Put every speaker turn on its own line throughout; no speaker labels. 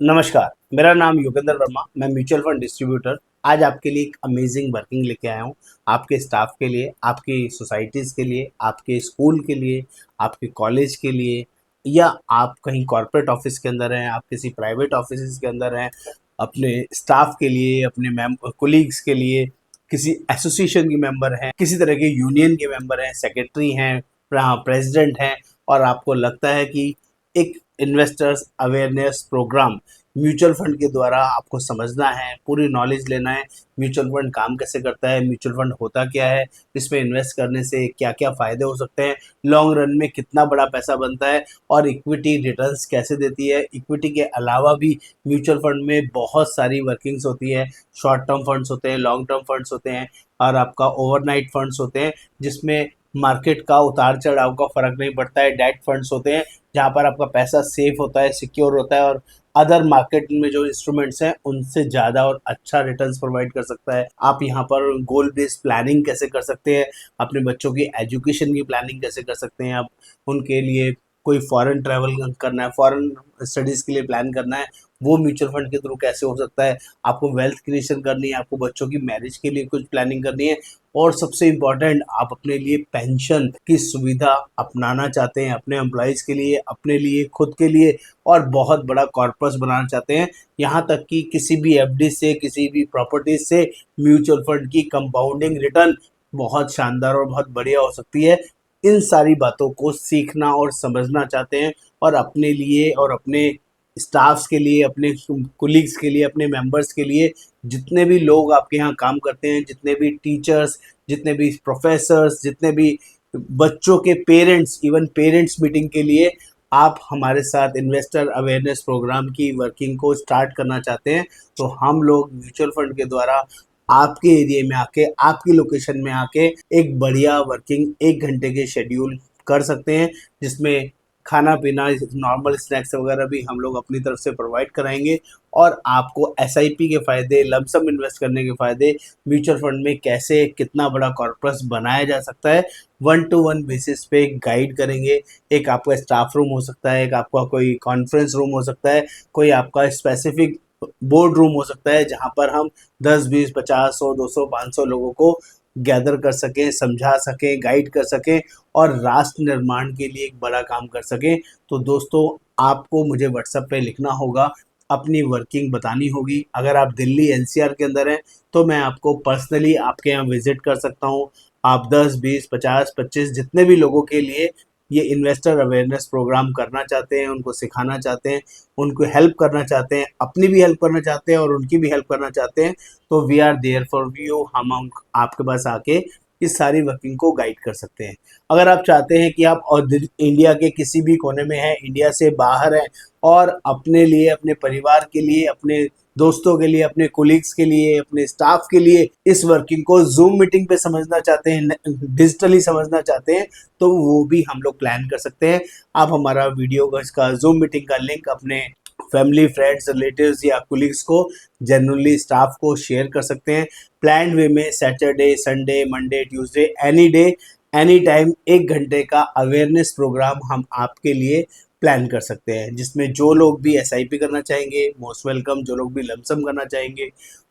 नमस्कार, मेरा नाम योगेंद्र वर्मा, मैं म्यूचुअल फंड डिस्ट्रीब्यूटर। आज आपके लिए एक अमेजिंग वर्किंग लेके आया हूँ। आपके स्टाफ के लिए, आपकी सोसाइटीज़ के लिए, आपके स्कूल के लिए, आपके कॉलेज के लिए, या आप कहीं कॉर्पोरेट ऑफिस के अंदर हैं, आप किसी प्राइवेट ऑफिस के अंदर हैं, अपने स्टाफ के लिए, अपने कोलीग्स के लिए, किसी एसोसिएशन के मेंबर हैं, किसी तरह के यूनियन के मेंबर हैं, सेक्रेटरी हैं, प्रेसिडेंट हैं, और आपको लगता है कि एक investors awareness programme mutual fund के द्वारा आपको समझना है, पूरी नॉलेज लेना है। म्यूचुअल फंड काम कैसे करता है, म्यूचुअल फंड होता क्या है, इसमें इन्वेस्ट करने से क्या क्या फ़ायदे हो सकते हैं, लॉन्ग रन में कितना बड़ा पैसा बनता है, और इक्विटी रिटर्न्स कैसे देती है। इक्विटी के अलावा भी म्यूचुअल फंड में बहुत सारी वर्किंग्स होती है। शॉर्ट टर्म फंड्स होते हैं, लॉन्ग टर्म फंड्स होते हैं, और आपका ओवरनाइट फंड्स होते हैं जिसमें मार्केट का उतार चढ़ाव का फर्क नहीं पड़ता है। डेट फंड्स होते हैं जहाँ पर आपका पैसा सेफ होता है, सिक्योर होता है, और अदर मार्केट में जो इंस्ट्रूमेंट्स हैं उनसे ज़्यादा और अच्छा रिटर्न्स प्रोवाइड कर सकता है। आप यहाँ पर गोल बेस्ड प्लानिंग कैसे कर सकते हैं, अपने बच्चों की एजुकेशन की प्लानिंग कैसे कर सकते हैं, आप उनके लिए कोई फॉरेन ट्रैवल करना है, फॉरेन स्टडीज़ के लिए प्लान करना है, वो म्यूचुअल फंड के थ्रू कैसे हो सकता है। आपको वेल्थ क्रिएशन करनी है, आपको बच्चों की मैरिज के लिए कुछ प्लानिंग करनी है, और सबसे इम्पॉर्टेंट आप अपने लिए पेंशन की सुविधा अपनाना चाहते हैं, अपने एम्प्लॉयज़ के लिए, अपने लिए, खुद के लिए, और बहुत बड़ा कॉर्पस बनाना चाहते हैं। यहाँ तक कि किसी भी एफडी से, किसी भी प्रॉपर्टी से म्यूचुअल फंड की कंपाउंडिंग रिटर्न बहुत शानदार और बहुत बढ़िया हो सकती है। इन सारी बातों को सीखना और समझना चाहते हैं, और अपने लिए और अपने स्टाफ्स के लिए, अपने कोलीग्स के लिए, अपने मेंबर्स के लिए, जितने भी लोग आपके यहाँ काम करते हैं, जितने भी टीचर्स, जितने भी प्रोफेसर्स, जितने भी बच्चों के पेरेंट्स, इवन पेरेंट्स मीटिंग के लिए आप हमारे साथ इन्वेस्टर अवेयरनेस प्रोग्राम की वर्किंग को स्टार्ट करना चाहते हैं, तो हम लोग म्यूचुअल फंड के द्वारा आपके एरिया में आके, आपकी लोकेशन में आके एक बढ़िया वर्किंग 1 घंटे के शेड्यूल कर सकते हैं, जिसमें खाना पीना, नॉर्मल स्नैक्स वगैरह भी हम लोग अपनी तरफ से प्रोवाइड कराएंगे, और आपको एसआईपी के फ़ायदे, लमसम इन्वेस्ट करने के फ़ायदे, म्यूचुअल फंड में कैसे कितना बड़ा कॉर्पस बनाया जा सकता है, वन टू वन बेसिस पे गाइड करेंगे। एक आपका स्टाफ रूम हो सकता है, एक आपका कोई कॉन्फ्रेंस रूम हो सकता है, कोई आपका स्पेसिफिक बोर्ड रूम हो सकता है, जहाँ पर हम 10, 20, 50, 100, 200, 500 लोगों को गैदर कर सकें, समझा सकें, गाइड कर सकें, और राष्ट्र निर्माण के लिए एक बड़ा काम कर सकें। तो दोस्तों, आपको मुझे व्हाट्सएप पे लिखना होगा, अपनी वर्किंग बतानी होगी। अगर आप दिल्ली एनसीआर के अंदर हैं तो मैं आपको पर्सनली आपके यहाँ विजिट कर सकता हूँ। आप 10, 20, 50, 25 जितने भी लोगों के लिए ये इन्वेस्टर अवेयरनेस प्रोग्राम करना चाहते हैं, उनको सिखाना चाहते हैं, उनको हेल्प करना चाहते हैं, अपनी भी हेल्प करना चाहते हैं और उनकी भी हेल्प करना चाहते हैं, तो we are there for you. हम आपके पास आके इस सारी वर्किंग को गाइड कर सकते हैं। अगर आप चाहते हैं कि आप और इंडिया के किसी भी कोने में हैं, इंडिया से बाहर हैं, और अपने लिए, अपने परिवार के लिए, अपने दोस्तों के लिए, अपने कोलीग्स के लिए, अपने स्टाफ के लिए इस वर्किंग को जूम मीटिंग पे समझना चाहते हैं, डिजिटली समझना चाहते हैं, तो वो भी हम लोग प्लान कर सकते हैं। आप हमारा वीडियो का, इसका जूम मीटिंग का लिंक अपने फैमिली, फ्रेंड्स, रिलेटिव्स या कोलीग्स को, जनरली स्टाफ को शेयर कर सकते हैं। प्लान्ड वे में Saturday, Sunday, Monday, Tuesday, any day, any time 1 घंटे का अवेयरनेस प्रोग्राम हम आपके लिए प्लान कर सकते हैं, जिसमें जो लोग भी एसआईपी करना चाहेंगे मोस्ट वेलकम, जो लोग भी लमसम करना चाहेंगे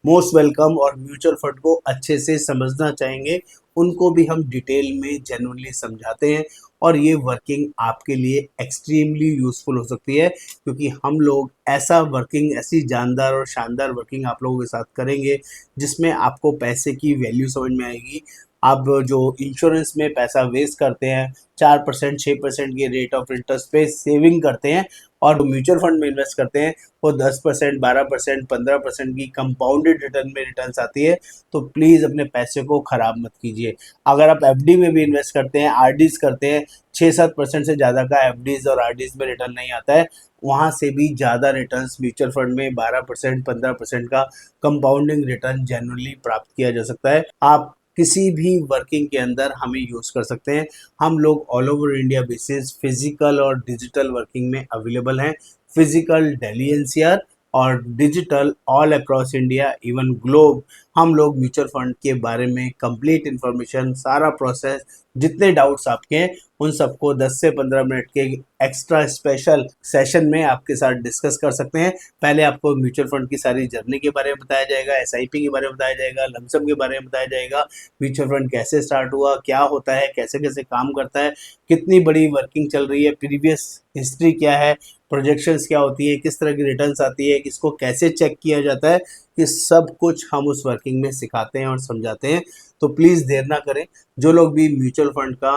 मोस्ट वेलकम, और म्यूचुअल फंड को अच्छे से समझना चाहेंगे उनको भी हम डिटेल में जेन्युइनली समझाते हैं। और ये वर्किंग आपके लिए एक्सट्रीमली यूज़फुल हो सकती है, क्योंकि हम लोग ऐसा वर्किंग, ऐसी जानदार और शानदार वर्किंग आप लोगों के साथ करेंगे जिसमें आपको पैसे की वैल्यू समझ में आएगी। आप जो इंश्योरेंस में पैसा वेस्ट करते हैं, 4%, 6% के रेट ऑफ इंटरेस्ट पे सेविंग करते हैं, और म्यूचुअल फंड में इन्वेस्ट करते हैं, वो 10%, 12%, 15% की कंपाउंडेड रिटर्न में रिटर्न्स आती है। तो प्लीज़ अपने पैसे को ख़राब मत कीजिए। अगर आप एफडी में भी इन्वेस्ट करते हैं, आरडीज़ करते हैं, 6-7% से ज़्यादा का एफडीज़ और आरडीज़ में रिटर्न नहीं आता है, वहाँ से भी ज़्यादा रिटर्न्स म्यूचुअल फंड में 12%, 15% का कंपाउंडिंग रिटर्न जनरली प्राप्त किया जा सकता है। आप किसी भी वर्किंग के अंदर हमें यूज़ कर सकते हैं। हम लोग all over India basis physical और डिजिटल वर्किंग में अवेलेबल हैं। फिजिकल दिल्ली एनसीआर, और digital all across India, even globe. हम लोग म्यूचुअल फंड के बारे में कंप्लीट इन्फॉर्मेशन, सारा प्रोसेस, जितने डाउट्स आपके हैं उन सबको 10 से 15 मिनट के एक्स्ट्रा स्पेशल सेशन में आपके साथ डिस्कस कर सकते हैं। पहले आपको म्यूचुअल फंड की सारी जर्नी के बारे में बताया जाएगा, एसआईपी के बारे में बताया जाएगा, लमसम के बारे में बताया जाएगा, म्यूचुअल फंड कैसे स्टार्ट हुआ, क्या होता है, कैसे कैसे काम करता है, कितनी बड़ी वर्किंग चल रही है, प्रीवियस हिस्ट्री क्या है, प्रोजेक्शंस क्या होती है, किस तरह की रिटर्न्स आती है, इसको कैसे चेक किया जाता है, ये सब कुछ हम उस वर्किंग में सिखाते हैं और समझाते हैं। तो प्लीज़ देर ना करें। जो लोग भी म्यूचुअल फंड का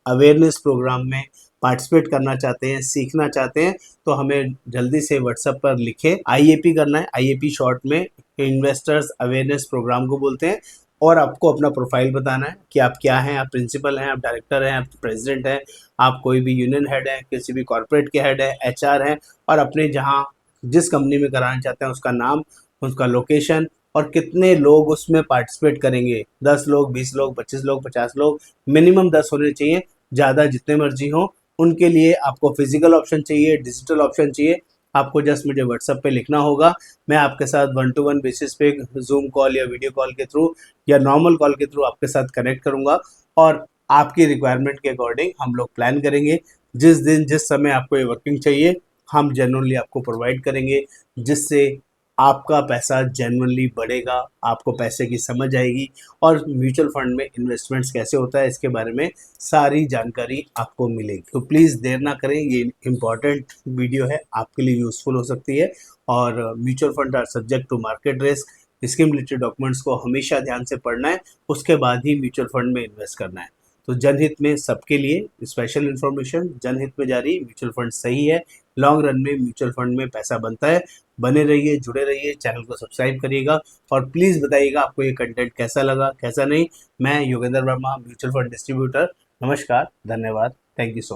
अवेयरनेस प्रोग्राम में पार्टिसिपेट करना चाहते हैं, सीखना चाहते हैं, तो हमें जल्दी से व्हाट्सएप पर लिखें। आईएपी करना है, आईएपी शॉर्ट में इन्वेस्टर्स अवेयरनेस प्रोग्राम को बोलते हैं। और आपको अपना प्रोफाइल बताना है कि आप क्या हैं, आप प्रिंसिपल हैं, आप डायरेक्टर हैं, आप प्रेसिडेंट हैं, आप कोई भी यूनियन हेड हैं, किसी भी कॉर्पोरेट के हेड हैं, एचआर हैं, और अपने जहाँ जिस कंपनी में कराना चाहते हैं उसका नाम, उसका लोकेशन, और कितने लोग उसमें पार्टिसिपेट करेंगे। 10 लोग, 20 लोग, 25 लोग, 50 लोग, मिनिमम 10 होने चाहिए, ज़्यादा जितने मर्जी हों। उनके लिए आपको फिजिकल ऑप्शन चाहिए, डिजिटल ऑप्शन चाहिए। आपको जस्ट मुझे व्हाट्सएप पे लिखना होगा। मैं आपके साथ 1 टू 1 बेसिस पे जूम कॉल या वीडियो कॉल के थ्रू या नॉर्मल कॉल के थ्रू आपके साथ कनेक्ट करूँगा, और आपकी रिक्वायरमेंट के अकॉर्डिंग हम लोग प्लान करेंगे। जिस दिन जिस समय आपको ये वर्किंग चाहिए, हम जेन्युइनली आपको प्रोवाइड करेंगे, जिससे आपका पैसा जेन्युइनली बढ़ेगा, आपको पैसे की समझ आएगी, और म्यूचुअल फंड में इन्वेस्टमेंट्स कैसे होता है इसके बारे में सारी जानकारी आपको मिलेगी। तो प्लीज़ देर ना करें, ये इम्पॉर्टेंट वीडियो है, आपके लिए यूज़फुल हो सकती है। और mutual fund are subject to market risk. Scheme related documents को हमेशा ध्यान से पढ़ना है, उसके बाद ही म्यूचुअल फंड में इन्वेस्ट करना है। तो जनहित में सबके लिए स्पेशल इन्फॉर्मेशन, जनहित में जारी, म्यूचुअल फंड सही है, लॉन्ग रन में म्यूचुअल फंड में पैसा बनता है। बने रहिए, जुड़े रहिए, चैनल को सब्सक्राइब करिएगा, और प्लीज़ बताइएगा आपको ये कंटेंट कैसा लगा, कैसा नहीं। मैं Yogendra Verma, mutual fund distributor. नमस्कार, धन्यवाद, थैंक यू सो मच।